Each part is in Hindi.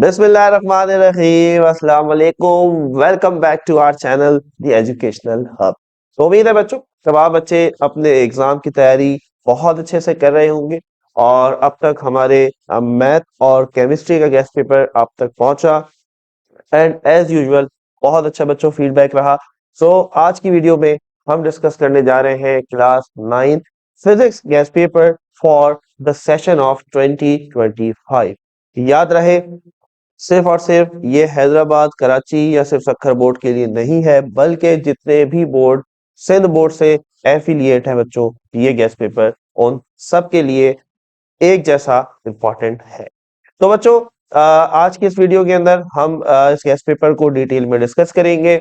बिस्मिल्लाहिर्रहमानिर्रहीम, अस्सलाम वालेकुम। Welcome back to our channel the educational hub. तो उम्मीद है बच्चों तमाम बच्चे अपने एग्जाम की तैयारी बहुत अच्छे से कर रहे होंगे और अब तक हमारे मैथ और केमिस्ट्री का गेस्ट पेपर आप तक पहुंचा एंड एज यूजुअल बहुत अच्छा बच्चों फीडबैक रहा। आज की वीडियो में हम डिस्कस करने जा रहे हैं class 9 physics guest paper for the session of 2025। याद रहे सिर्फ और सिर्फ ये हैदराबाद, कराची या सिर्फ सक्खर बोर्ड के लिए नहीं है, बल्कि जितने भी बोर्ड सिंध बोर्ड से एफिलिएट है बच्चों, ये गेस्ट पेपर उन सब के लिए एक जैसा इंपॉर्टेंट है। तो बच्चों आज की इस वीडियो के अंदर हम इस गेस्ट पेपर को डिटेल में डिस्कस करेंगे।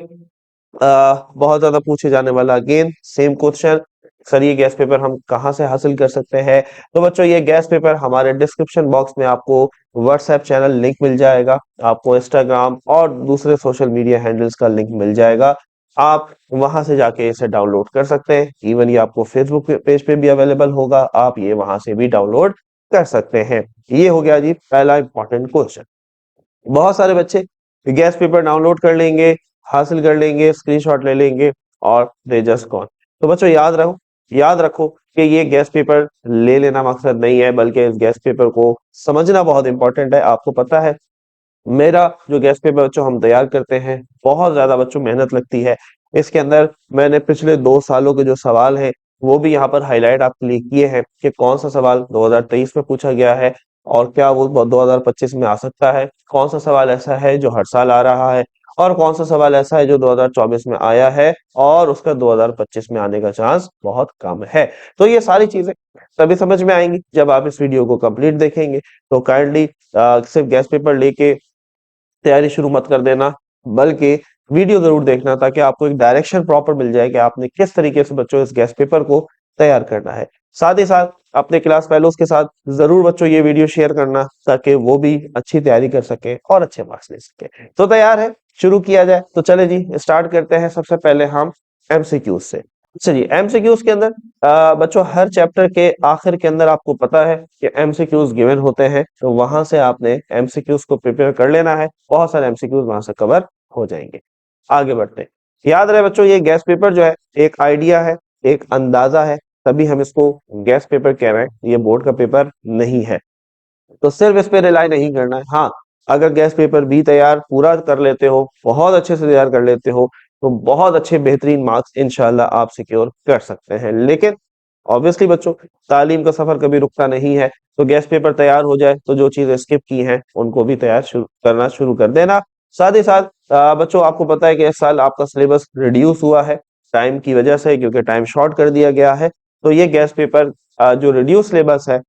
बहुत ज्यादा पूछे जाने वाला अगेन सेम क्वेश्चन, सर ये गैस पेपर हम कहाँ से हासिल कर सकते हैं। तो बच्चों ये गैस पेपर हमारे डिस्क्रिप्शन बॉक्स में आपको व्हाट्सएप चैनल लिंक मिल जाएगा, आपको इंस्टाग्राम और दूसरे सोशल मीडिया हैंडल्स का लिंक मिल जाएगा। आप वहां से जाके इसे डाउनलोड कर सकते हैं। इवन ये आपको फेसबुक पेज पे भी अवेलेबल होगा, आप ये वहां से भी डाउनलोड कर सकते हैं। ये हो गया जी पहला इंपॉर्टेंट क्वेश्चन। बहुत सारे बच्चे गैस पेपर डाउनलोड कर लेंगे, हासिल कर लेंगे, स्क्रीनशॉट ले लेंगे और दे जस्ट गॉन। तो बच्चों याद रखो कि ये गैस पेपर ले लेना मकसद नहीं है, बल्कि इस गैस पेपर को समझना बहुत इंपॉर्टेंट है। आपको पता है मेरा जो गैस पेपर बच्चों हम तैयार करते हैं बहुत ज्यादा बच्चों मेहनत लगती है। इसके अंदर मैंने पिछले 2 सालों के जो सवाल हैं वो भी यहाँ पर हाईलाइट आपके लिए किए हैं कि कौन सा सवाल 2023 में पूछा गया है और क्या वो 2025 में आ सकता है, कौन सा सवाल ऐसा है जो हर साल आ रहा है और कौन सा सवाल ऐसा है जो 2024 में आया है और उसका 2025 में आने का चांस बहुत कम है। तो ये सारी चीजें तभी समझ में आएंगी जब आप इस वीडियो को कंप्लीट देखेंगे। तो काइंडली सिर्फ गैस पेपर लेके तैयारी शुरू मत कर देना, बल्कि वीडियो जरूर देखना ताकि आपको एक डायरेक्शन प्रॉपर मिल जाए कि आपने किस तरीके से बच्चों इस गेस्ट पेपर को तैयार करना है। साथ ही साथ अपने क्लास फेलोज के साथ जरूर बच्चों ये वीडियो शेयर करना ताकि वो भी अच्छी तैयारी कर सके और अच्छे मार्क्स ले सके। तो तैयार है, शुरू किया जाए। तो चले जी स्टार्ट करते हैं। सबसे पहले हम एमसीक्यूज से। चलिए एमसीक्यूज के अंदर बच्चों हर चैप्टर के आखिर के अंदर आपको पता है कि एमसीक्यूज गिवन होते हैं, तो वहां से आपने एमसीक्यूज को प्रिपेयर कर लेना है। बहुत सारे एमसीक्यूज वहां से कवर हो जाएंगे। आगे बढ़ते हैं। याद रहे बच्चों ये गैस पेपर जो है एक आइडिया है, एक अंदाजा है, तभी हम इसको गैस पेपर कह रहे हैं। ये बोर्ड का पेपर नहीं है, तो सिर्फ इस पे रिलाई नहीं करना है। हाँ, अगर गैस पेपर भी तैयार पूरा कर लेते हो, बहुत अच्छे से तैयार कर लेते हो, तो बहुत अच्छे बेहतरीन मार्क्स इंशाल्लाह आप सिक्योर कर सकते हैं। लेकिन ऑब्वियसली बच्चों तालीम का सफर कभी रुकता नहीं है, तो गैस पेपर तैयार हो जाए तो जो चीजें स्किप की हैं उनको भी तैयार करना शुरू कर देना। साथ ही साथ बच्चों आपको पता है कि इस साल आपका सिलेबस रिड्यूस हुआ है टाइम की वजह से, क्योंकि टाइम शॉर्ट कर दिया गया है। तो ये गैस पेपर जो रिड्यूस सिलेबस है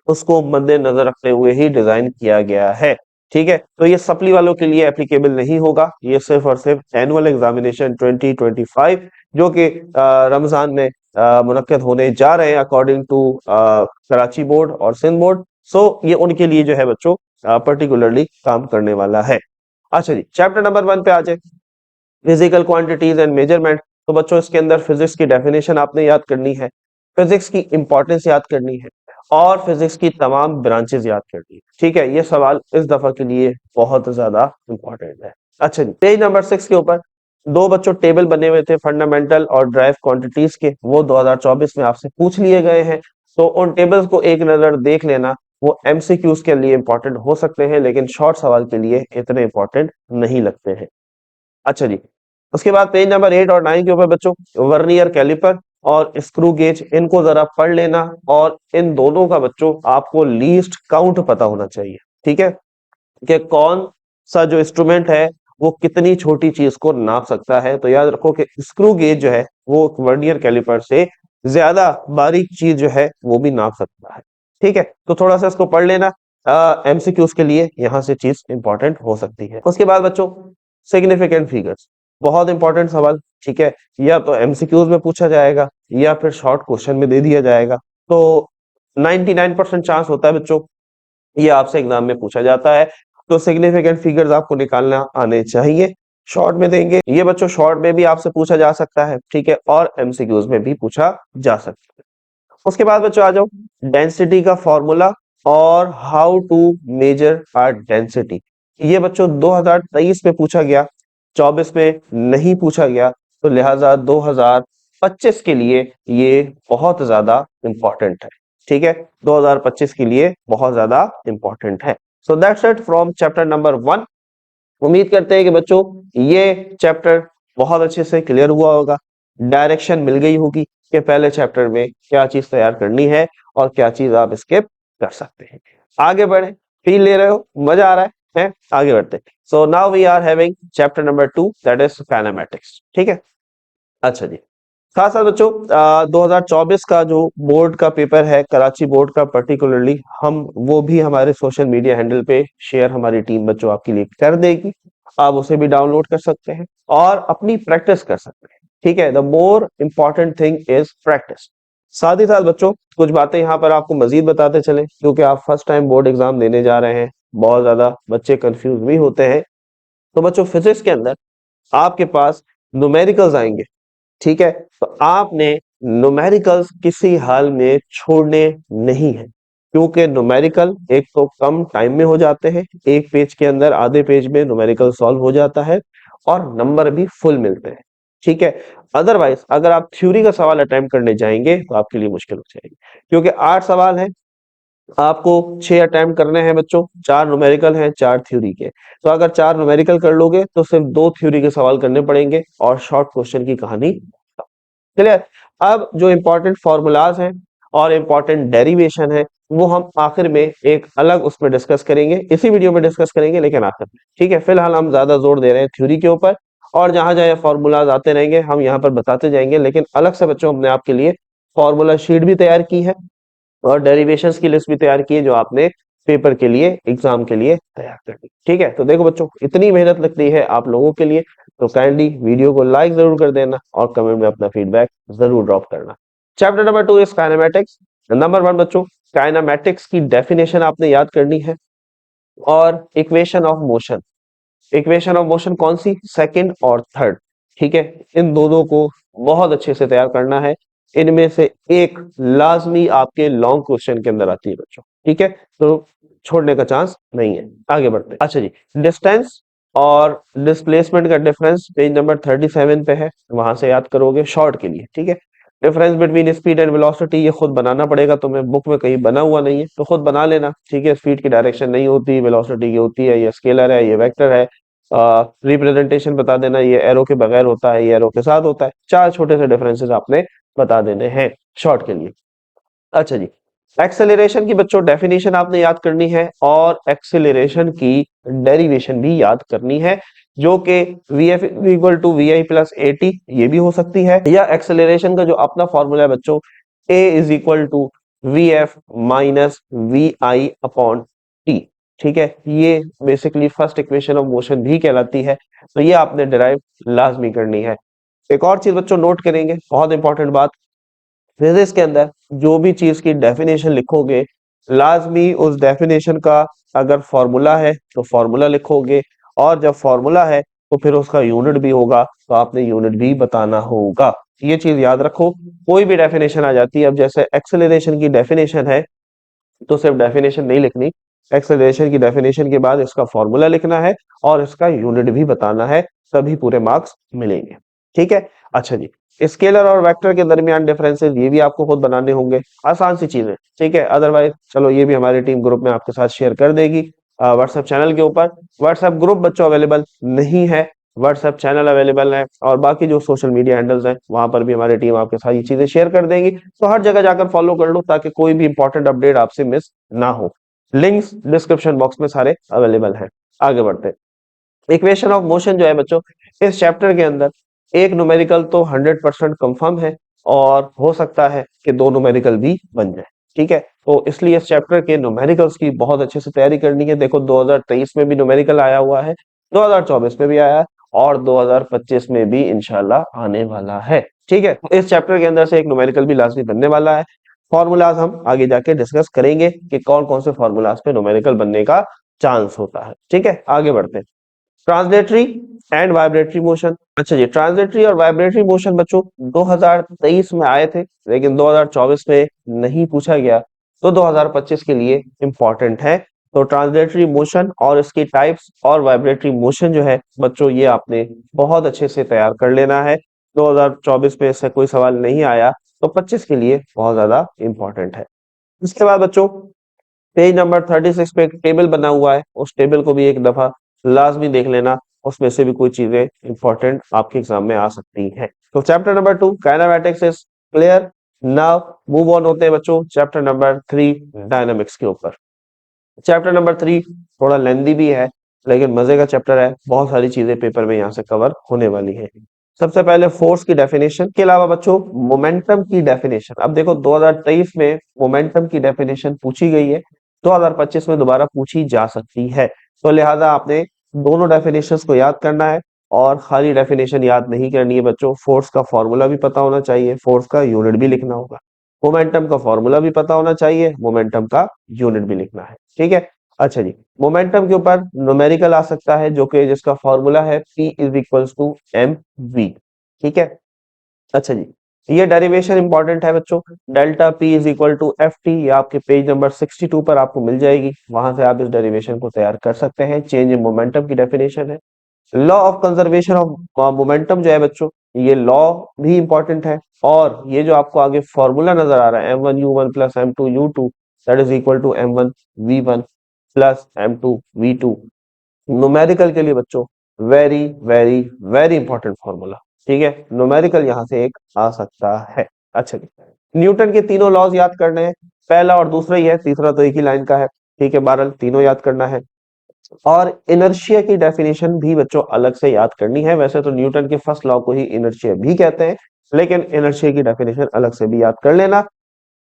उसको मद्देनजर रखते हुए ही डिजाइन किया गया है। ठीक है, तो ये सप्ली वालों के लिए एप्लीकेबल नहीं होगा, ये सिर्फ और सिर्फ एनुअल एग्जामिनेशन 2025 जो कि रमजान में मुनक्कद होने जा रहे हैं अकॉर्डिंग टू कराची बोर्ड और सिंध बोर्ड। ये उनके लिए जो है बच्चों पर्टिकुलरली काम करने वाला है। अच्छा जी, चैप्टर नंबर 1 पे आ जाए, फिजिकल क्वांटिटीज एंड मेजरमेंट। तो बच्चों इसके अंदर फिजिक्स की डेफिनेशन आपने याद करनी है, फिजिक्स की इंपॉर्टेंस याद करनी है और फिजिक्स की तमाम ब्रांचेस याद करनी है। ठीक है, ये सवाल इस दफा के लिए बहुत ज्यादा इंपॉर्टेंट है। अच्छा जी, पेज नंबर 6 के ऊपर दो बच्चों टेबल बने हुए थे फंडामेंटल और ड्राइव क्वांटिटीज के, वो 2024 में आपसे पूछ लिए गए हैं। तो उन टेबल्स को एक नजर देख लेना, वो एमसीक्यूज के लिए इंपॉर्टेंट हो सकते हैं लेकिन शॉर्ट सवाल के लिए इतने इंपॉर्टेंट नहीं लगते हैं। अच्छा जी, उसके बाद पेज नंबर 8 और 9 के ऊपर बच्चों वर्नियर कैलिपर और स्क्रू गेज, इनको जरा पढ़ लेना और इन दोनों का बच्चों आपको लीस्ट काउंट पता होना चाहिए। ठीक है, कि कौन सा जो इंस्ट्रूमेंट है वो कितनी छोटी चीज को नाप सकता है। तो याद रखो कि स्क्रू गेज जो है वो वर्नियर कैलिपर से ज्यादा बारीक चीज जो है वो भी नाप सकता है। ठीक है, तो थोड़ा सा इसको पढ़ लेना, एमसीक्यूज के लिए यहाँ से चीज इंपॉर्टेंट हो सकती है। उसके बाद बच्चों सिग्निफिकेंट फिगर्स, बहुत इंपॉर्टेंट सवाल। ठीक है, या तो एमसीक्यूज में पूछा जाएगा या फिर शॉर्ट क्वेश्चन में दे दिया जाएगा। तो 99% चांस होता है बच्चों ये आपसे एग्जाम में पूछा जाता है। तो सिग्निफिकेंट फिगर्स आपको निकालना आने चाहिए। शॉर्ट में देंगे ये बच्चों, शॉर्ट में भी आपसे पूछा जा सकता है। ठीक है, और एमसीक्यूज में भी पूछा जा सकता है। उसके बाद बच्चों आ जाओ डेंसिटी का फॉर्मूला और how to measure our density. ये बच्चों 2023 में पूछा गया, 24 में नहीं पूछा गया, तो लिहाजा 2025 के लिए ये बहुत ज्यादा इंपॉर्टेंट है। ठीक है, 2025 के लिए बहुत ज्यादा इंपॉर्टेंट है। So that's it from chapter number 1। उम्मीद करते हैं कि बच्चों ये चैप्टर बहुत अच्छे से क्लियर हुआ होगा, डायरेक्शन मिल गई होगी कि पहले चैप्टर में क्या चीज तैयार करनी है और क्या चीज आप स्किप कर सकते हैं। आगे बढ़े, फील ले रहे हो, मजा आ रहा है? आगे बढ़ते हैं। So now we are having chapter number 2, that is kinematics. ठीक है, अच्छा जी। साथ साथ बच्चों 2024 का जो बोर्ड का पेपर है, कराची बोर्ड का पर्टिकुलरली, हम वो भी हमारे सोशल मीडिया हैंडल पे शेयर हमारी टीम बच्चों आपके लिए कर देगी। आप उसे भी डाउनलोड कर सकते हैं और अपनी प्रैक्टिस कर सकते हैं। ठीक है, the more important thing is practice. साथ ही साथ बच्चों कुछ बातें यहाँ पर आपको मजीद बताते चले, क्योंकि आप फर्स्ट टाइम बोर्ड एग्जाम देने जा रहे हैं, बहुत ज्यादा बच्चे कंफ्यूज भी होते हैं। तो बच्चों फिजिक्स के अंदर आपके पास न्यूमेरिकल्स आएंगे। ठीक है, तो आपने न्यूमेरिकल्स किसी हाल में छोड़ने नहीं है, क्योंकि न्यूमेरिकल एक तो कम टाइम में हो जाते हैं, एक पेज के अंदर आधे पेज में न्यूमेरिकल सॉल्व हो जाता है और नंबर भी फुल मिलते हैं। ठीक है, अदरवाइज अगर आप थ्योरी का सवाल अटेम्प्ट करने जाएंगे तो आपके लिए मुश्किल हो जाएगी, क्योंकि 8 सवाल है, आपको 6 अटेम्प्ट करने हैं बच्चों, 4 न्यूमेरिकल हैं, 4 थ्योरी के। तो अगर 4 न्यूमेरिकल कर लोगे तो सिर्फ 2 थ्योरी के सवाल करने पड़ेंगे और शॉर्ट क्वेश्चन की कहानी। क्लियर? अब जो इंपॉर्टेंट फॉर्मूलाज हैं और इंपॉर्टेंट डेरिवेशन है वो हम आखिर में एक अलग उसमें डिस्कस करेंगे, इसी वीडियो में डिस्कस करेंगे लेकिन आखिर में। ठीक है, फिलहाल हम ज्यादा जोर दे रहे हैं थ्योरी के ऊपर, और जहां जहां फॉर्मूलाज आते रहेंगे हम यहाँ पर बताते जाएंगे। लेकिन अलग से बच्चों हमने आपके लिए फॉर्मूला शीट भी तैयार की है और डेरिवेशंस की लिस्ट भी तैयार की है, जो आपने पेपर के लिए, एग्जाम के लिए तैयार करनी। ठीक है, तो देखो बच्चों इतनी मेहनत लगती है आप लोगों के लिए, तो काइंडली वीडियो को लाइक जरूर कर देना और कमेंट में अपना फीडबैक जरूर ड्रॉप करना। Chapter number 2 is kinematics. Number 1 बच्चों, काइनेमैटिक्स की डेफिनेशन आपने याद करनी है और equation of motion. Equation of motion कौन सी? सेकंड और थर्ड। ठीक है, इन दोनों को बहुत अच्छे से तैयार करना है। इनमें से एक लाजमी आपके लॉन्ग क्वेश्चन के अंदर आती है बच्चों। ठीक है, तो छोड़ने का चांस नहीं है। आगे बढ़ते हैं। अच्छा जी, डिस्टेंस और डिस्प्लेसमेंट का डिफरेंस पेज नंबर 37 पे है, वहां से याद करोगे शॉर्ट के लिए। ठीक है, difference between speed and velocity ये खुद बनाना पड़ेगा तुम्हें, बुक में कहीं बना हुआ नहीं है तो खुद बना लेना। ठीक है, स्पीड की डायरेक्शन नहीं होती, वेलोसिटी की होती है, ये स्केलर है, ये वेक्टर है। रिप्रेजेंटेशन बता देना, ये एरो के बगैर होता है, ये एरो के साथ होता है। 4 छोटे से डिफरेंसेस आपने बता देने हैं शॉर्ट के लिए। अच्छा जी, एक्सेलरेशन की बच्चों डेफिनेशन आपने याद करनी है और एक्सेलरेशन की डेरिवेशन भी याद करनी है, जो कि vf equal to vi plus at ये भी हो सकती है, या एक्सेलरेशन का जो अपना फॉर्मूला है बच्चों, a is equal to vf minus vi upon t। ठीक है, ये basically first equation of motion भी कहलाती है, तो ये आपने डिराइव लाजमी करनी है। एक और चीज बच्चों नोट करेंगे, बहुत इंपॉर्टेंट बात, फिजिक्स के अंदर जो भी चीज की डेफिनेशन लिखोगे, लाजमी उस डेफिनेशन का अगर फॉर्मूला है तो फॉर्मूला लिखोगे, और जब फॉर्मूला है तो फिर उसका यूनिट भी होगा, तो आपने यूनिट भी बताना होगा। ये चीज याद रखो, कोई भी डेफिनेशन आ जाती है, अब जैसे एक्सेलरेशन की डेफिनेशन है तो सिर्फ डेफिनेशन नहीं लिखनी, एक्सेलरेशन की डेफिनेशन के बाद इसका फॉर्मूला लिखना है और इसका यूनिट भी बताना है, तभी पूरे मार्क्स मिलेंगे। ठीक है, अच्छा जी, स्केलर और वेक्टर के दरमियान डिफरेंसेस ये भी आपको खुद बनाने होंगे, आसान सी चीजें। ठीक है, अदरवाइज चलो ये भी हमारी टीम ग्रुप में आपके साथ शेयर कर देगी व्हाट्सएप चैनल के ऊपर। व्हाट्सएप ग्रुप बच्चों अवेलेबल नहीं है, व्हाट्सएप चैनल अवेलेबल है, और बाकी जो सोशल मीडिया हैंडल्स हैं वहां पर भी हमारी टीम आपके साथ ये चीजें शेयर कर देंगी, तो हर जगह जाकर फॉलो कर लो ताकि कोई भी इंपॉर्टेंट अपडेट आपसे मिस ना हो। लिंक्स डिस्क्रिप्शन बॉक्स में सारे अवेलेबल हैं। आगे बढ़ते हैं। इक्वेशन ऑफ मोशन जो है बच्चों, इस चैप्टर के अंदर एक न्यूमेरिकल तो 100% कंफर्म है, और हो सकता है कि 2 न्यूमेरिकल भी बन जाए। ठीक है, तो इसलिए इस चैप्टर के न्यूमेरिकल्स की बहुत अच्छे से तैयारी करनी है। देखो 2023 में भी न्यूमेरिकल आया हुआ है, 2024 में भी आया है, और 2025 में भी इंशाल्लाह आने वाला है। ठीक है, तो इस चैप्टर के अंदर से एक न्यूमेरिकल भी लाजमी बनने वाला है। फॉर्मूलाज हम आगे जाके डिस्कस करेंगे कि कौन कौन से फॉर्मूलाज पे न्यूमेरिकल बनने का चांस होता है। ठीक है, आगे बढ़ते हैं। Translatory and vibratory motion. अच्छा जी, ट्रांसलेटरी और वाइब्रेटरी मोशन बच्चों 2023 में आए थे, लेकिन 2024 में नहीं पूछा गया, तो 2025 के लिए इंपॉर्टेंट है। तो ट्रांसलेटरी मोशन और इसकी टाइप्स और वाइब्रेटरी मोशन जो है बच्चों, ये आपने बहुत अच्छे से तैयार कर लेना है। 2024 में इससे कोई सवाल नहीं आया तो 25 के लिए बहुत ज्यादा इंपॉर्टेंट है। इसके बाद बच्चों पेज नंबर 36 पे एक टेबल बना हुआ है, उस टेबल को भी एक दफा लाजमी देख लेना, उसमें से भी कोई चीजें इंपॉर्टेंट आपके एग्जाम में आ सकती हैं। तो chapter number 2 kinematics is clear. Now move on होते हैं बच्चों चैप्टर नंबर 3 डायनामिक्स के ऊपर। चैप्टर नंबर 3 थोड़ा लेंदी भी है लेकिन मजे का चैप्टर है, बहुत सारी चीजें पेपर में यहाँ से कवर होने वाली है। सबसे पहले फोर्स की डेफिनेशन के अलावा बच्चों मोमेंटम की डेफिनेशन। अब देखो 2023 में मोमेंटम की डेफिनेशन पूछी गई है, 2025 में दोबारा पूछी जा सकती है, तो लिहाजा आपने दोनों डेफिनेशंस को याद करना है। और खाली डेफिनेशन याद नहीं करनी है बच्चों, फोर्स का फॉर्मूला भी पता होना चाहिए, फोर्स का यूनिट भी लिखना होगा। मोमेंटम का फॉर्मूला भी पता होना चाहिए, मोमेंटम का यूनिट भी लिखना है। ठीक है, अच्छा जी। मोमेंटम के ऊपर न्यूमेरिकल आ सकता है जो कि जिसका फॉर्मूला है P is equals to M V. ठीक है, अच्छा जी। ये डेरिवेशन इंपॉर्टेंट है बच्चों, delta P is equal to F T, ये आपके पेज नंबर 62 पर आपको मिल जाएगी, वहां से आप इस डेरिवेशन को तैयार कर सकते हैं। चेंज इन मोमेंटम की डेफिनेशन है। Law of conservation of momentum जो है बच्चों, ये लॉ भी इंपॉर्टेंट है। और ये जो आपको आगे फॉर्मूला नजर आ रहा है M1U1 plus M2U2 that is equal to M1V1 plus M2V2, numerical के लिए बच्चों very very very important formula. ठीक है, न्यूमेरिकल यहां से एक आ सकता है। अच्छा जी, न्यूटन के तीनों लॉज याद करने हैं, पहला और दूसरा ही है, तीसरा तो एक ही लाइन का है। ठीक है, बहरहाल तीनों याद करना है। और इनर्शिया की डेफिनेशन भी बच्चों अलग से याद करनी है, वैसे तो न्यूटन के फर्स्ट लॉ को ही इनर्शिया भी कहते हैं, लेकिन इनर्शिया की डेफिनेशन अलग से भी याद कर लेना।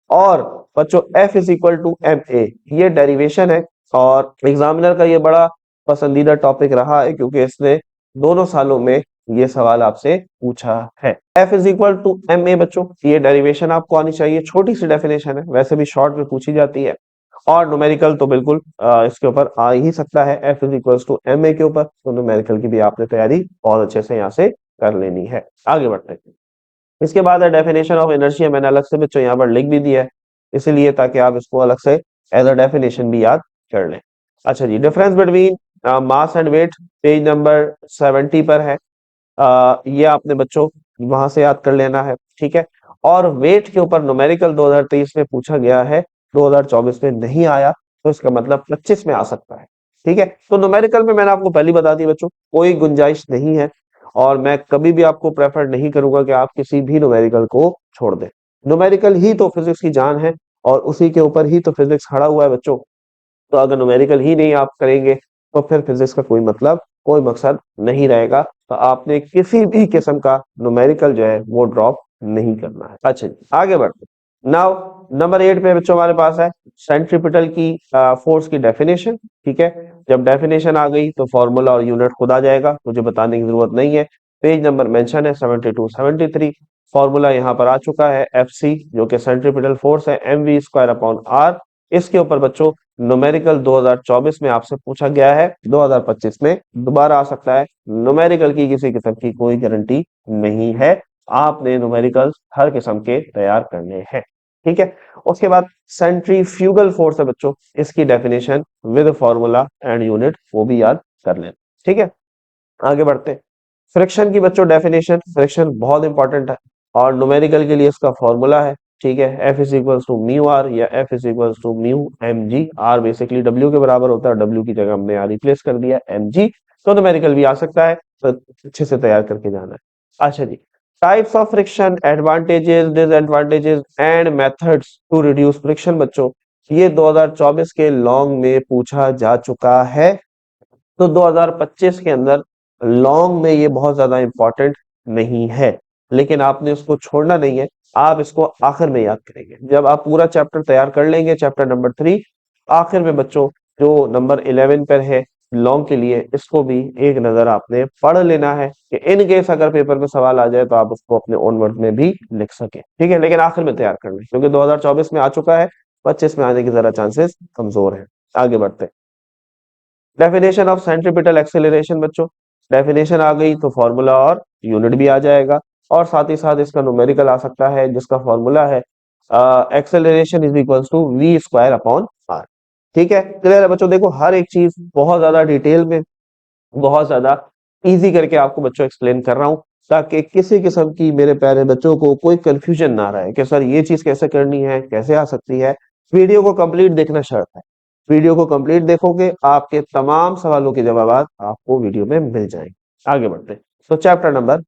और बच्चों F is equal to M A, ये डेरिवेशन है और एग्जामिनर का ये बड़ा पसंदीदा टॉपिक रहा है क्योंकि इसने दोनों सालों में ये सवाल आपसे पूछा है। F is equal to M A बच्चों, ये डेरिवेशन आपको आनी चाहिए, छोटी सी डेफिनेशन है, वैसे भी शॉर्ट में पूछी जाती है। और न्यूमेरिकल तो बिल्कुल इसके ऊपर आ ही सकता है, F is equal to M A के ऊपर, तो न्यूमेरिकल की भी आपने तैयारी बहुत अच्छे से यहाँ से कर लेनी है। आगे बढ़ते हैं। इसके बाद है डेफिनेशन ऑफ इनर्शिया, मैंने अलग से बच्चों यहाँ पर लिख भी दिया है इसलिए ताकि आप इसको अलग से एज अ डेफिनेशन भी याद कर लें। अच्छा जी, difference between mass and weight page number 70 पर है। ये आपने बच्चों वहां से याद कर लेना है। ठीक है, और वेट के ऊपर न्यूमेरिकल 2023 में पूछा गया है, 2024 में नहीं आया, तो इसका मतलब 25 में आ सकता है। ठीक है, तो न्यूमेरिकल में मैंने आपको पहले बता दी बच्चों, कोई गुंजाइश नहीं है और मैं कभी भी आपको प्रेफर नहीं करूंगा कि आप किसी भी न्यूमेरिकल को छोड़ दें। न्यूमेरिकल ही तो फिजिक्स की जान है और उसी के ऊपर ही तो फिजिक्स खड़ा हुआ है बच्चों। तो अगर न्यूमेरिकल ही नहीं आप करेंगे तो फिर फिजिक्स का कोई मतलब, कोई मकसद नहीं रहेगा, तो आपने किसी भी किस्म का न्यूमेरिकल जो है वो ड्रॉप नहीं करना है। अच्छा जी, आगे बढ़ते नाउ नंबर 8 पे बच्चों हमारे पास है सेंट्रीपिटल की फोर्स की डेफिनेशन। ठीक है, जब डेफिनेशन आ गई तो फॉर्मूला और यूनिट खुद आ जाएगा, मुझे बताने की जरूरत नहीं है। पेज नंबर मेंशन है 72 73, फॉर्मूला यहाँ पर आ चुका है एफ सी जो कि सेंट्रीपिटल फोर्स है mv स्क्वायर अपॉन आर। इसके ऊपर बच्चों न्यूमेरिकल 2024 में आपसे पूछा गया है, 2025 में दोबारा आ सकता है। न्यूमेरिकल की किसी किस्म की कोई गारंटी नहीं है, आपने न्यूमेरिकल हर किस्म के तैयार करने हैं। ठीक है, उसके बाद सेंट्रीफ्यूगल फोर्स है बच्चों, इसकी definition with formula and unit वो भी याद कर लें। ठीक है, आगे बढ़ते हैं। फ्रिक्शन की बच्चों डेफिनेशन, फ्रिक्शन बहुत इंपॉर्टेंट है और न्यूमेरिकल के लिए इसका फॉर्मूला है। ठीक है, F is equals to mu R या F is equals to mu M G, R basically W के बराबर होता है, W की जगह हमने यहाँ रिप्लेस कर दिया एम जी, तो न्यूमेरिकल भी आ सकता है, तो अच्छे से तैयार करके जाना है। अच्छा जी, types of friction, advantages disadvantages and methods to reduce friction बच्चों, ये 2024 के लॉन्ग में पूछा जा चुका है, तो 2025 के अंदर लॉन्ग में ये बहुत ज्यादा इंपॉर्टेंट नहीं है, लेकिन आपने उसको छोड़ना नहीं है, आप इसको आखिर में याद करेंगे जब आप पूरा चैप्टर तैयार कर लेंगे, चैप्टर नंबर 3 आखिर में बच्चों जो नंबर 11 पर है लॉन्ग के लिए, इसको भी एक नजर आपने पढ़ लेना है कि इन केस अगर पेपर में सवाल आ जाए तो आप उसको अपने ओन वर्ड में भी लिख सके। ठीक है, लेकिन आखिर में तैयार करना है क्योंकि 2024 में आ चुका है, 25 में आने की जरा चांसेस कमजोर है। आगे बढ़ते हैं। डेफिनेशन ऑफ सेंट्रीपिटल एक्सेलरेशन बच्चों, डेफिनेशन आ गई तो फॉर्मूला और यूनिट भी आ जाएगा और साथ ही साथ इसका न्यूमेरिकल आ सकता है जिसका फॉर्मूला है acceleration is equals to V square upon R. ठीक है, क्लियर है बच्चों? देखो हर एक चीज बहुत ज्यादा डिटेल में, बहुत ज्यादा इजी करके आपको बच्चों एक्सप्लेन कर रहा हूँ, ताकि किसी किस्म की मेरे प्यारे बच्चों को कोई कंफ्यूजन ना रहे कि सर ये चीज कैसे करनी है, कैसे आ सकती है। वीडियो को कंप्लीट देखना शर्त है। वीडियो को कंप्लीट देखोगे, आपके तमाम सवालों के जवाब आपको वीडियो में मिल जाएंगे। आगे बढ़ते हैं। तो चैप्टर नंबर,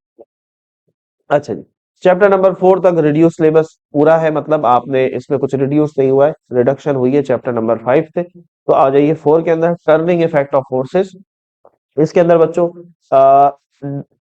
अच्छा जी, चैप्टर नंबर 4 तक रिड्यूस सिलेबस पूरा है, मतलब आपने इसमें कुछ रिड्यूस नहीं हुआ है, रिडक्शन हुई है चैप्टर नंबर 5 से। तो आ जाइए 4 के अंदर, टर्निंग इफेक्ट ऑफ फोर्सेस। इसके अंदर बच्चों आ,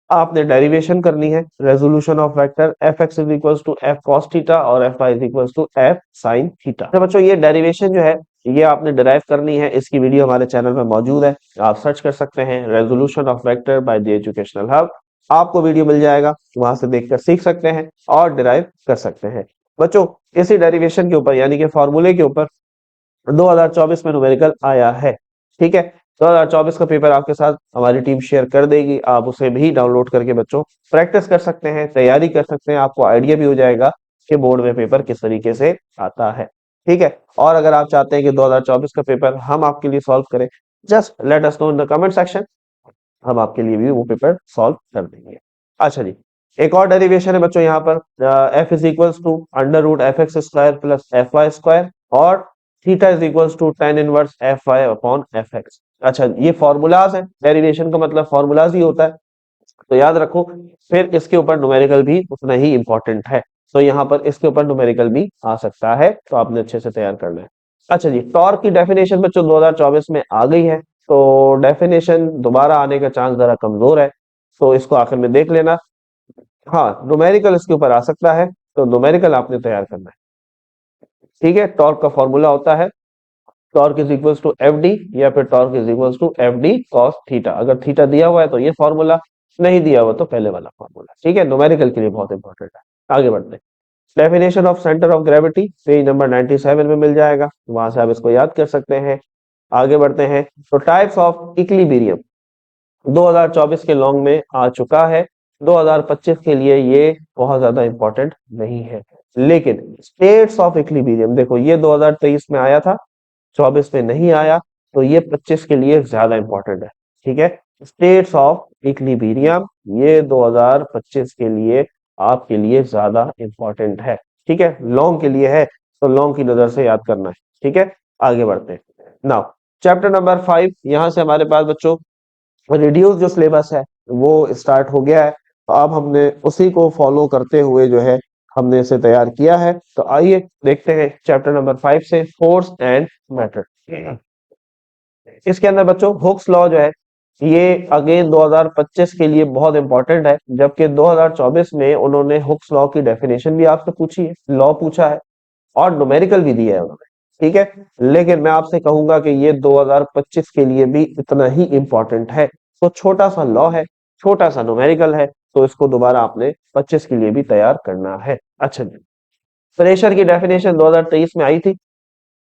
आपने डेरिवेशन करनी है, resolution of vector F X is equal to F cos theta और F Y is equal to F sine theta. तो बच्चों ये डेरिवेशन जो है, ये आपने डिराइव करनी है। इसकी वीडियो हमारे चैनल में मौजूद है, आप सर्च कर सकते हैं resolution of vector by the educational hub. आपको वीडियो मिल जाएगा, वहां से देखकर सीख सकते हैं और डिराइव कर सकते हैं। बच्चों इसी डेरिवेशन के ऊपर यानी कि फॉर्मूले के ऊपर 2024 में न्यूमेरिकल आया है। ठीक है, 2024 का पेपर आपके साथ हमारी टीम शेयर कर देगी, आप उसे भी डाउनलोड करके बच्चों प्रैक्टिस कर सकते हैं, तैयारी कर सकते हैं, आपको आइडिया भी हो जाएगा कि बोर्ड में पेपर किस तरीके से आता है। ठीक है, और अगर आप चाहते हैं कि 2024 का पेपर हम आपके लिए सॉल्व करें, just let us know in the comment section, हम आपके लिए भी वो पेपर सॉल्व कर देंगे। अच्छा जी, एक और डेरिवेशन है बच्चों यहाँ पर, F is equal to under root F X square plus F Y square और theta is equal to tan inverse F Y upon F X. अच्छा, ये फॉर्मूलाज है, डेरिवेशन का मतलब फॉर्मूलाज ही होता है, तो याद रखो। फिर इसके ऊपर न्यूमेरिकल भी उतना ही इंपॉर्टेंट है, तो यहाँ पर इसके ऊपर न्यूमेरिकल भी आ सकता है, तो आपने अच्छे से तैयार करना है। अच्छा जी, टॉर्क की डेफिनेशन बच्चों 2024 में आ गई है, तो डेफिनेशन दोबारा आने का चांस जरा कमजोर है, तो इसको आखिर में देख लेना। हाँ, न्यूमेरिकल इसके ऊपर आ सकता है, तो न्यूमेरिकल आपने तैयार करना है। ठीक है, टॉर्क का फॉर्मूला होता है torque is equal to F D, या फिर torque is equal to F D cos theta. अगर थीटा दिया हुआ है तो ये फॉर्मूला, नहीं दिया हुआ तो पहले वाला फॉर्मूला। ठीक है, न्यूमेरिकल के लिए बहुत इंपॉर्टेंट है। आगे बढ़ते हैं। Definition of centre of gravity page number 97 में मिल जाएगा, वहां से आप इसको याद कर सकते हैं। आगे बढ़ते हैं। तो टाइप्स ऑफ इक्विलिब्रियम 2024 के लॉन्ग में आ चुका है, 2025 के लिए ये बहुत ज्यादा इंपॉर्टेंट नहीं है, लेकिन स्टेट्स ऑफ इक्विलिब्रियम देखो ये 2023 में आया था, 24 में नहीं आया, तो ये 25 के लिए ज्यादा इंपॉर्टेंट है। ठीक है, स्टेट्स ऑफ इक्विलिब्रियम ये 2025 के लिए आपके लिए ज्यादा इंपॉर्टेंट है। ठीक है, लॉन्ग के लिए है, तो लॉन्ग की नजर से याद करना है। ठीक है, आगे बढ़ते हैं। नाउ चैप्टर नंबर 5, यहां से हमारे पास बच्चों रिड्यूस जो सिलेबस है वो स्टार्ट हो गया है, तो अब हमने उसी को फॉलो करते हुए जो है हमने इसे तैयार किया है। तो आइए देखते हैं चैप्टर नंबर 5 से फोर्स एंड मैटर। इसके अंदर बच्चों हुक्स लॉ जो है, ये अगेन 2025 के लिए बहुत इंपॉर्टेंट है, जबकि 2024 में उन्होंने हुक्स लॉ की डेफिनेशन भी आपसे पूछी है, लॉ पूछा है और न्यूमेरिकल भी दिया है उन्होंने। ठीक है, लेकिन मैं आपसे कहूंगा कि ये 2025 के लिए भी इतना ही इंपॉर्टेंट है, तो छोटा सा लॉ है, छोटा सा न्यूमेरिकल है, तो इसको दोबारा आपने 25 के लिए भी तैयार करना है। अच्छा जी, प्रेशर की डेफिनेशन 2023 में आई थी,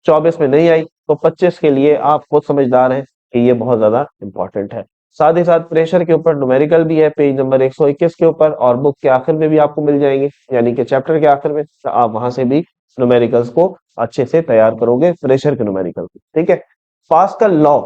24 में नहीं आई, तो 25 के लिए आप खुद समझदार हैं कि ये बहुत ज्यादा इंपॉर्टेंट है। साथ ही साथ प्रेशर के ऊपर न्यूमेरिकल भी है पेज नंबर 121 के ऊपर, और बुक के आखिर में भी आपको मिल जाएंगे, यानी कि चैप्टर के आखिर में, तो आप वहां से भी न्यूमेरिकल्स को अच्छे से तैयार करोगे, प्रेशर के न्यूमेरिकल को। ठीक है, पास्कल लॉ,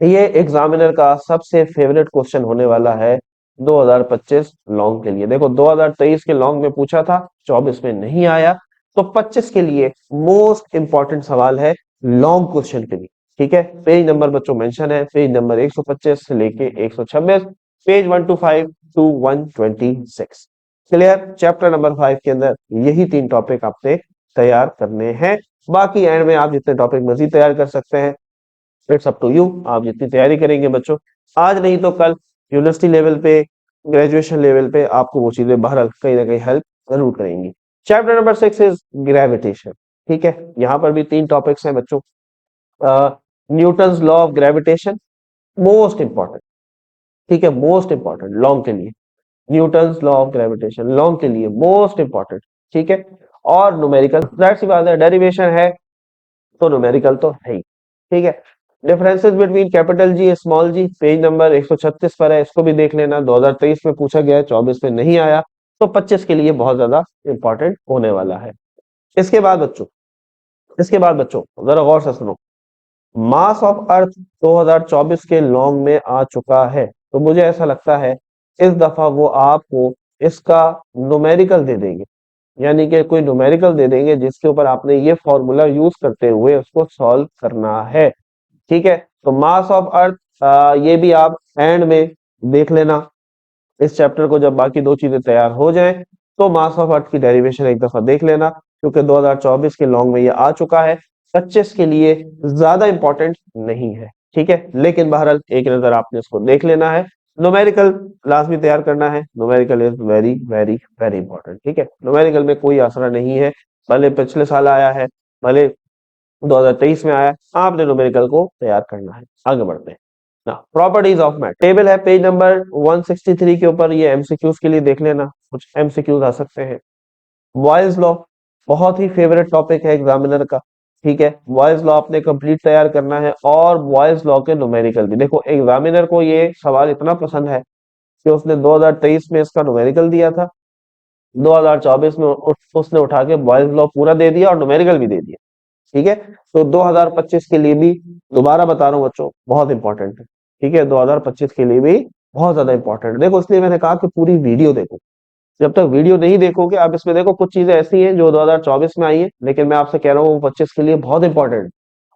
ये एग्जामिनर का सबसे फेवरेट क्वेश्चन होने वाला है 2025 लॉन्ग के लिए। देखो 2023 के लॉन्ग में पूछा था, 24 में नहीं आया, तो 25 के लिए मोस्ट इंपॉर्टेंट सवाल है लॉन्ग क्वेश्चन के लिए। ठीक है, पेज नंबर बच्चों मेंशन है, पेज नंबर 125 से लेके 126, page 125 to 126। Clear, chapter number 5 के अंदर यही 3 टॉपिक आपसे तैयार करने हैं, बाकी एंड में आप जितने टॉपिक मजीद तैयार कर सकते हैं, इट्स अप टू यू, आप जितनी तैयारी करेंगे बच्चों, आज नहीं तो कल यूनिवर्सिटी लेवल पे, ग्रेजुएशन लेवल पे आपको वो चीजें बहरहाल कहीं ना कहीं हेल्प जरूर करेंगी। Chapter number 6 is gravitation. ठीक है, यहाँ पर भी 3 टॉपिक्स हैं बच्चों। Newton's law of gravitation most important, ठीक है, मोस्ट इंपॉर्टेंट लॉन्ग के लिए, Newton's law of gravitation long के लिए मोस्ट इंपॉर्टेंट। ठीक है, और न्यूमेरिकल जाहिर सी बात है, डेरिवेशन है तो न्यूमेरिकल तो है ही। ठीक है, differences between capital G small G page number 136 पर है, इसको भी देख लेना, 2023 में पूछा गया है, 24 में नहीं आया, तो 25 के लिए बहुत ज्यादा इंपॉर्टेंट होने वाला है। इसके बाद बच्चों, इसके बाद बच्चों जरा गौर से सुनो, मास ऑफ अर्थ 2024 के लॉन्ग में आ चुका है। तो मुझे ऐसा लगता है इस दफा वो आपको इसका न्यूमेरिकल दे देंगे, यानी कि कोई न्यूमेरिकल दे देंगे जिसके ऊपर आपने ये फॉर्मूला यूज करते हुए उसको सॉल्व करना है। ठीक है, तो मास ऑफ अर्थ ये भी आप एंड में देख लेना। इस चैप्टर को जब बाकी दो चीजें तैयार हो जाएं तो मास ऑफ अर्थ की डेरिवेशन एक दफा देख लेना, क्योंकि 2024 के लॉन्ग में ये आ चुका है, 25 के लिए ज्यादा इंपॉर्टेंट नहीं है। ठीक है, लेकिन बहरहाल एक नजर आपने इसको देख लेना है। न्यूमेरिकल लाजमी तैयार करना है, numerical is very very very important. ठीक है, न्यूमेरिकल में कोई आसरा नहीं है, भले पिछले साल आया है, भले 2023 में आया, आपने न्यूमेरिकल को तैयार करना है। आगे बढ़ते हैं ना, प्रॉपर्टीज ऑफ मैथ टेबल है पेज नंबर 163 के ऊपर, ये एमसीक्यूज के लिए देख लेना, कुछ एमसीक्यूज आ सकते हैं। बॉयज लॉ बहुत ही फेवरेट टॉपिक है एग्जामिनर का। ठीक है, बॉयज लॉ आपने कंप्लीट तैयार करना है, और बॉयज लॉ के न्यूमेरिकल भी देखो, एग्जामिनर को ये सवाल इतना पसंद है कि उसने 2023 में इसका न्यूमेरिकल दिया था, 2024 में उसने उठा के बॉयज लॉ पूरा दे दिया और न्यूमेरिकल भी दे दिया। ठीक है, तो 2025 के लिए भी दोबारा बता रहा हूँ बच्चों, बहुत इंपॉर्टेंट है। ठीक है, 2025 के लिए भी बहुत ज्यादा इंपॉर्टेंट है। देखो, इसलिए मैंने कहा कि पूरी वीडियो देखो। जब तक वीडियो नहीं देखोगे आप, इसमें देखो कुछ चीजें ऐसी हैं जो 2024 में आई है, लेकिन मैं आपसे कह रहा हूँ 25 के लिए बहुत इंपॉर्टेंट,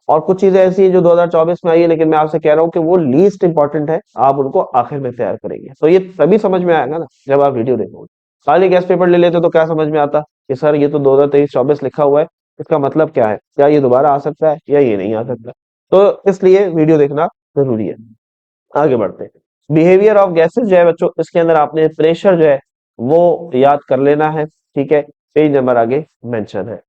और कुछ चीजें ऐसी हैं जो 2024 में आई है, लेकिन मैं आपसे कह रहा हूँ कि वो लीस्ट इंपॉर्टेंट है, आप उनको आखिर में तैयार करेंगे। तो ये तभी समझ में आएगा ना जब आप वीडियो देखोगे। खाली गैस पेपर ले लेते तो क्या समझ में आता कि सर ये तो 2023-24 लिखा हुआ है, इसका मतलब क्या है, क्या ये दोबारा आ सकता है या ये नहीं आ सकता। तो इसलिए वीडियो देखना जरूरी है। आगे बढ़ते हैं, बिहेवियर ऑफ गैसेस जो है बच्चों, इसके अंदर आपने प्रेशर जो है वो याद कर लेना है। ठीक है, पेज नंबर आगे मेंशन है।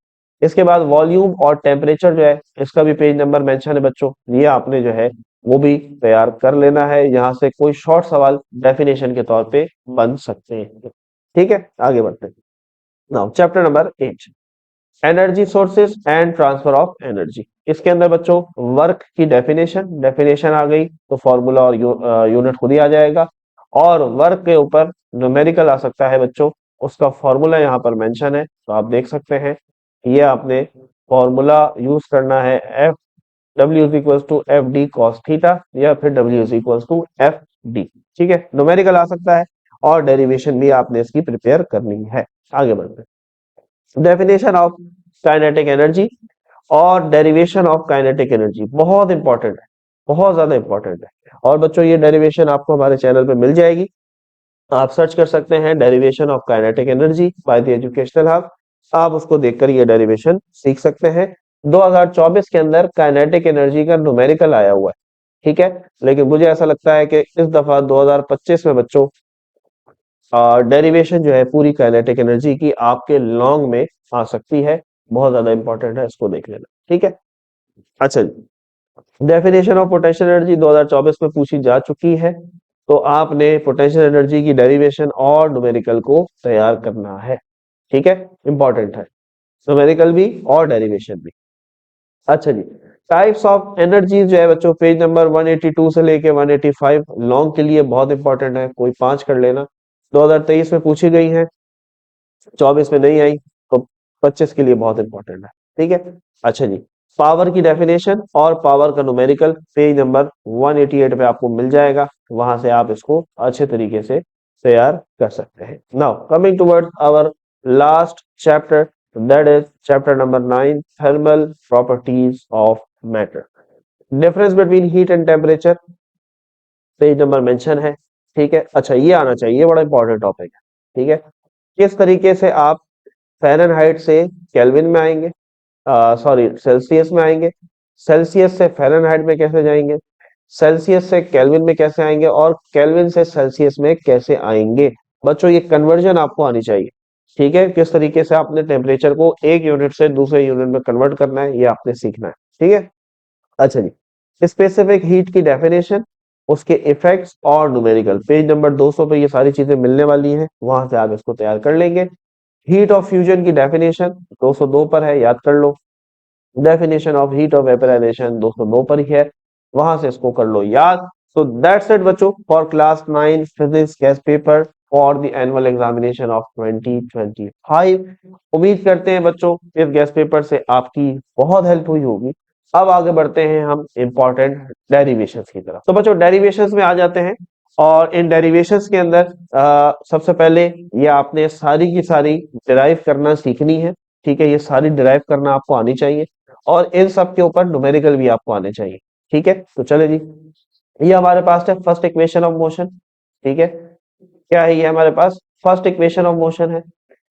इसके बाद वॉल्यूम और टेम्परेचर जो है, इसका भी पेज नंबर मेंशन है बच्चों, ये आपने जो है वो भी तैयार कर लेना है। यहाँ से कोई शॉर्ट सवाल डेफिनेशन के तौर पे बन सकते हैं। ठीक है, आगे बढ़ते हैं। Now chapter number 8, energy sources and transfer of energy. इसके अंदर बच्चों वर्क की डेफिनेशन डेफिनेशन आ गई तो फॉर्मूला और यूनिट खुद ही आ जाएगा, और वर्क के ऊपर न्यूमेरिकल आ सकता है बच्चों, उसका फॉर्मूला यहाँ पर मेंशन है, तो आप देख सकते हैं। ये आपने फॉर्मूला यूज करना है, F W is equal to F D cos theta, या फिर W is equal to F D. ठीक है, न्यूमेरिकल आ सकता है, और डेरिवेशन भी आपने इसकी प्रिपेयर करनी है। आगे बढ़ते हैं, डेफिनेशन ऑफ काइनेटिक एनर्जी और डेरिवेशन ऑफ काइनेटिक एनर्जी बहुत इंपॉर्टेंट है, बहुत ज्यादा इंपॉर्टेंट है। और बच्चों ये डेरिवेशन आपको हमारे चैनल पे मिल जाएगी, आप सर्च कर सकते हैं derivation of kinetic energy by the educational hub, आप उसको देखकर ये डेरिवेशन सीख सकते हैं। 2024 के अंदर काइनेटिक एनर्जी का न्यूमेरिकल आया हुआ है। ठीक है, लेकिन मुझे ऐसा लगता है कि इस दफा 2025 में बच्चों डेरिवेशन जो है पूरी काइनेटिक एनर्जी की आपके लॉन्ग में आ सकती है, बहुत ज्यादा इंपॉर्टेंट है, इसको देख लेना। ठीक है, अच्छा जी, डेफिनेशन ऑफ पोटेंशियल एनर्जी 2024 में पूछी जा चुकी है, तो आपने पोटेंशियल एनर्जी की डेरिवेशन और न्यूमेरिकल को तैयार करना है। ठीक है, इंपॉर्टेंट है, न्यूमेरिकल भी और डेरिवेशन भी। अच्छा जी, टाइप्स ऑफ एनर्जी जो है बच्चों पेज नंबर 182 से लेके 185 लॉन्ग के लिए बहुत इंपॉर्टेंट है, कोई 5 कर लेना। 2023 में पूछी गई है, 24 में नहीं आई, तो 25 के लिए बहुत इंपॉर्टेंट है। ठीक है, अच्छा जी, पावर की डेफिनेशन और पावर का न्यूमेरिकल पेज नंबर 188 पे आपको मिल जाएगा, वहां से आप इसको अच्छे तरीके से तैयार कर सकते हैं। Now coming towards our last chapter, that is chapter number 9, thermal properties of matter. Difference between heat and temperature page number mention है। ठीक है, अच्छा ये आना चाहिए, ये बड़ा इंपॉर्टेंट टॉपिक है। ठीक है, किस तरीके से आप फ़ारेनहाइट से केल्विन में आएंगे, सॉरी सेल्सियस में आएंगे, सेल्सियस से फ़ारेनहाइट में कैसे जाएंगे, सेल्सियस से केल्विन में कैसे आएंगे, और केल्विन से सेल्सियस में कैसे आएंगे। बच्चों ये कन्वर्जन आपको आनी चाहिए। ठीक है, किस तरीके से आपने टेम्परेचर को एक यूनिट से दूसरे यूनिट में कन्वर्ट करना है, ये आपने सीखना है। ठीक है, अच्छा जी, स्पेसिफिक हीट की डेफिनेशन, उसके इफेक्ट्स और न्यूमेरिकल पेज नंबर 200 पे ये सारी चीजें मिलने वाली हैं, वहां से आप इसको तैयार कर लेंगे। हीट ऑफ फ्यूजन की डेफिनेशन 202 पर है, याद कर लो। Definition of heat of vaporization 209 पर ही है, वहां से इसको कर लो याद। सो दैट्स इट बच्चों for class 9 physics gas paper for the annual examination of 2025। उम्मीद करते हैं बच्चों इस गैस पेपर से आपकी बहुत हेल्प हुई होगी। अब आगे बढ़ते हैं हम इंपॉर्टेंट डेरिवेशंस की तरफ। तो बच्चों डेरिवेशंस में आ जाते हैं और इन डेरिवेशंस के अंदर सबसे पहले ये आपने सारी की सारी डिराइव करना सीखनी है। ठीक है, ये सारी डिराइव करना आपको आनी चाहिए और इन सब के ऊपर न्यूमेरिकल भी आपको आने चाहिए। ठीक है, तो चले जी, ये हमारे पास है फर्स्ट इक्वेशन ऑफ मोशन। ठीक है, क्या है ये हमारे पास फर्स्ट इक्वेशन ऑफ मोशन है,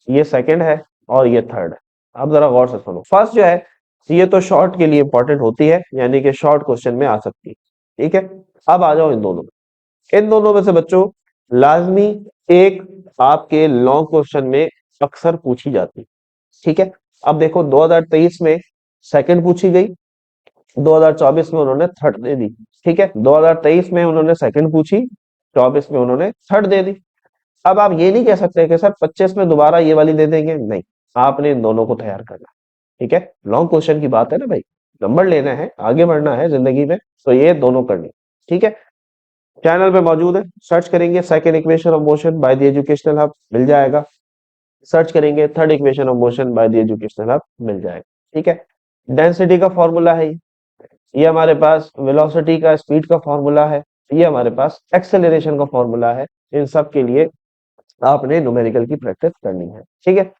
ये सेकंड है और ये थर्ड है। अब जरा गौर से सुनो, फर्स्ट जो है ये तो शॉर्ट के लिए इंपॉर्टेंट होती है, यानी कि शॉर्ट क्वेश्चन में आ सकती है। ठीक है, अब आ जाओ इन दोनों में। इन दोनों में से बच्चों लाजमी एक आपके लॉन्ग क्वेश्चन में अक्सर पूछी जाती है। ठीक है, अब देखो 2023 में सेकंड पूछी गई, 2024 में उन्होंने थर्ड दे दी। ठीक है, 2023 में उन्होंने सेकंड पूछी, 24 में उन्होंने थर्ड दे दी। अब आप ये नहीं कह सकते कि सर 25 में दोबारा ये वाली दे देंगे, नहीं, आपने इन दोनों को तैयार करना। ठीक है, लॉन्ग क्वेश्चन की बात है ना भाई, नंबर लेना है, आगे बढ़ना है जिंदगी में, तो ये दोनों करनी। ठीक है, चैनल पे मौजूद है, सर्च करेंगे second equation of motion by the educational hub, मिल जाएगा। सर्च करेंगे third equation of motion by the educational hub, मिल जाएगा। ठीक है, डेंसिटी का फॉर्मूला है ये हमारे पास वेलोसिटी का, स्पीड का फॉर्मूला है, ये हमारे पास एक्सेलरेशन का फॉर्मूला है। इन सब के लिए आपने न्यूमेरिकल की प्रैक्टिस करनी है। ठीक है,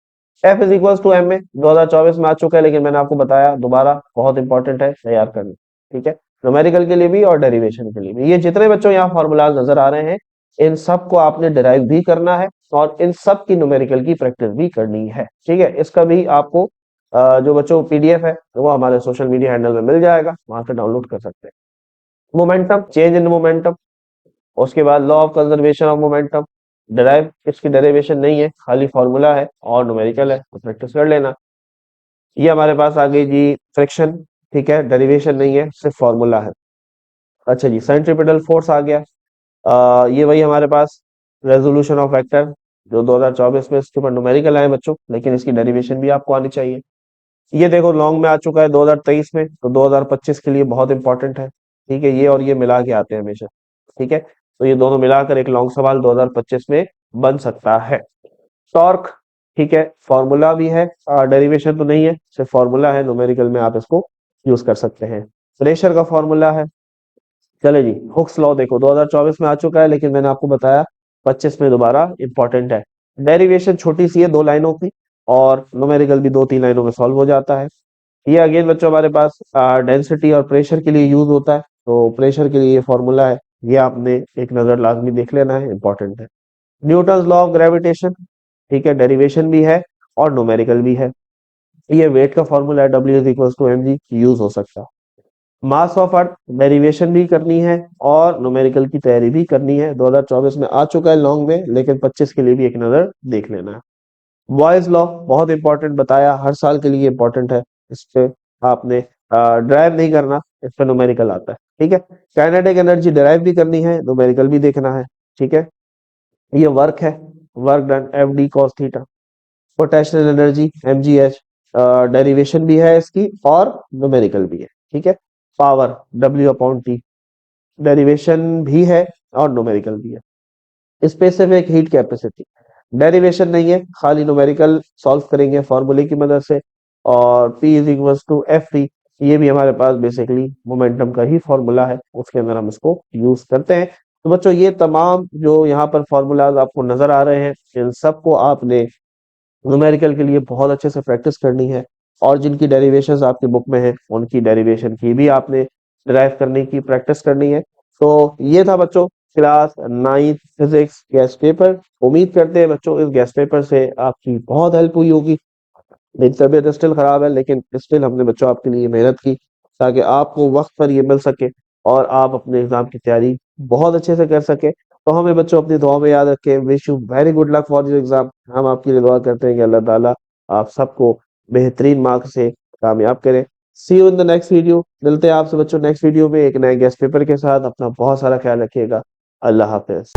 F is equal to M में 2024 में आ चुका है, लेकिन मैंने आपको बताया दोबारा बहुत इंपॉर्टेंट है तैयार करना। ठीक है, न्यूमेरिकल के लिए भी और डेरिवेशन के लिए भी। ये जितने बच्चों यहाँ फॉर्मूलाज नजर आ रहे हैं, इन सब को आपने डिराइव भी करना है और इन सब की न्यूमेरिकल की प्रैक्टिस भी करनी है। ठीक है, इसका भी आपको जो बच्चों पीडीएफ है वो हमारे सोशल मीडिया हैंडल में मिल जाएगा, वहां से डाउनलोड कर सकते हैं। मोमेंटम, चेंज इन मोमेंटम, उसके बाद law of conservation of momentum, derive इसकी डेरिवेशन नहीं है, खाली फॉर्मूला है और न्यूमेरिकल है, तो प्रैक्टिस कर लेना। ये हमारे पास आ गई जी फ्रिक्शन। ठीक है, डेरिवेशन नहीं है, सिर्फ फॉर्मूला है। अच्छा जी, सेंट्रीपिटल फोर्स आ गया। ये वही हमारे पास रेजोल्यूशन ऑफ वेक्टर जो 2024 में इसके ऊपर न्यूमेरिकल आए बच्चों, लेकिन इसकी डेरिवेशन भी आपको आनी चाहिए। ये देखो लॉन्ग में आ चुका है 2023 में, तो 2025 के लिए बहुत इंपॉर्टेंट है। ठीक है, ये और ये मिला के आते हैं हमेशा। ठीक है, तो ये दोनों मिलाकर एक लॉन्ग सवाल 2025 में बन सकता है। टॉर्क, ठीक है, फॉर्मूला भी है, डेरिवेशन तो नहीं है, सिर्फ फॉर्मूला है, न्यूमेरिकल में आप इसको यूज कर सकते हैं। प्रेशर का फॉर्मूला है। चले जी, हुक्स लॉ देखो 2024 में आ चुका है, लेकिन मैंने आपको बताया 25 में दोबारा इंपॉर्टेंट है। डेरिवेशन छोटी सी है, 2 लाइनों की, और न्यूमेरिकल भी 2-3 लाइनों में सॉल्व हो जाता है। ये अगेन बच्चों हमारे पास डेंसिटी और प्रेशर के लिए यूज होता है, तो प्रेशर के लिए ये फॉर्मूला है, ये आपने एक नजर लाजमी देख लेना है, इंपॉर्टेंट है। न्यूटन लॉ ऑफ ग्रेविटेशन, ठीक है, डेरिवेशन भी है और न्यूमेरिकल भी है। ये वेट का फॉर्मूला है, W is equal to M G, use हो सकता है। मास ऑफ अर्थ, डेरिवेशन भी करनी है और न्यूमेरिकल की तैयारी भी करनी है। 2024 में आ चुका है लॉन्ग में, लेकिन 25 के लिए भी एक नजर देख लेना है। बॉयज लॉ बहुत इंपॉर्टेंट बताया, हर साल के लिए इंपॉर्टेंट है, इस पे आपने ड्राइव नहीं करना, इस पे न्यूमेरिकल आता है। ठीक है, काइनेटिक एनर्जी ड्राइव भी करनी है, न्यूमेरिकल भी देखना है। ठीक है, ये वर्क है, work done F D cos theta. Potential energy M G H, derivation भी है इसकी और न्यूमेरिकल भी है। ठीक है, power W upon T, derivation भी है और न्यूमेरिकल भी है। स्पेसिफिक हीट कैपेसिटी, डेरिवेशन नहीं है, खाली न्यूमेरिकल सॉल्व करेंगे फॉर्मूले की मदद से। और P is equal to F T, ये भी हमारे पास बेसिकली मोमेंटम का ही फॉर्मूला है, उसके अंदर हम इसको यूज करते हैं। तो बच्चों ये तमाम जो यहाँ पर फॉर्मूलाज आपको नजर आ रहे हैं, इन सबको आपने न्यूमेरिकल के लिए बहुत अच्छे से प्रैक्टिस करनी है, और जिनकी डेरिवेशंस आपकी बुक में है उनकी डेरिवेशन की भी आपने डिराइव करने की प्रैक्टिस करनी है। तो ये था बच्चों क्लास 9 फिजिक्स गेस्ट पेपर। उम्मीद करते हैं बच्चों इस गेस्ट पेपर से आपकी बहुत हेल्प हुई होगी। मेरी तबीयत स्टिल खराब है, लेकिन स्टिल हमने बच्चों आपके लिए मेहनत की ताकि आपको वक्त पर ये मिल सके और आप अपने एग्जाम की तैयारी बहुत अच्छे से कर सके। तो हमें बच्चों अपनी दुआ में याद रखें। Wish you very good luck for your exam. हम आपके लिए दुआ करते हैं कि अल्लाह ताला आप सबको बेहतरीन मार्क से कामयाब करें। See you in the next video. मिलते हैं आपसे बच्चों नेक्स्ट वीडियो में एक नए गेस्ट पेपर के साथ। अपना बहुत सारा ख्याल रखिएगा। अल्लाह हाफिज।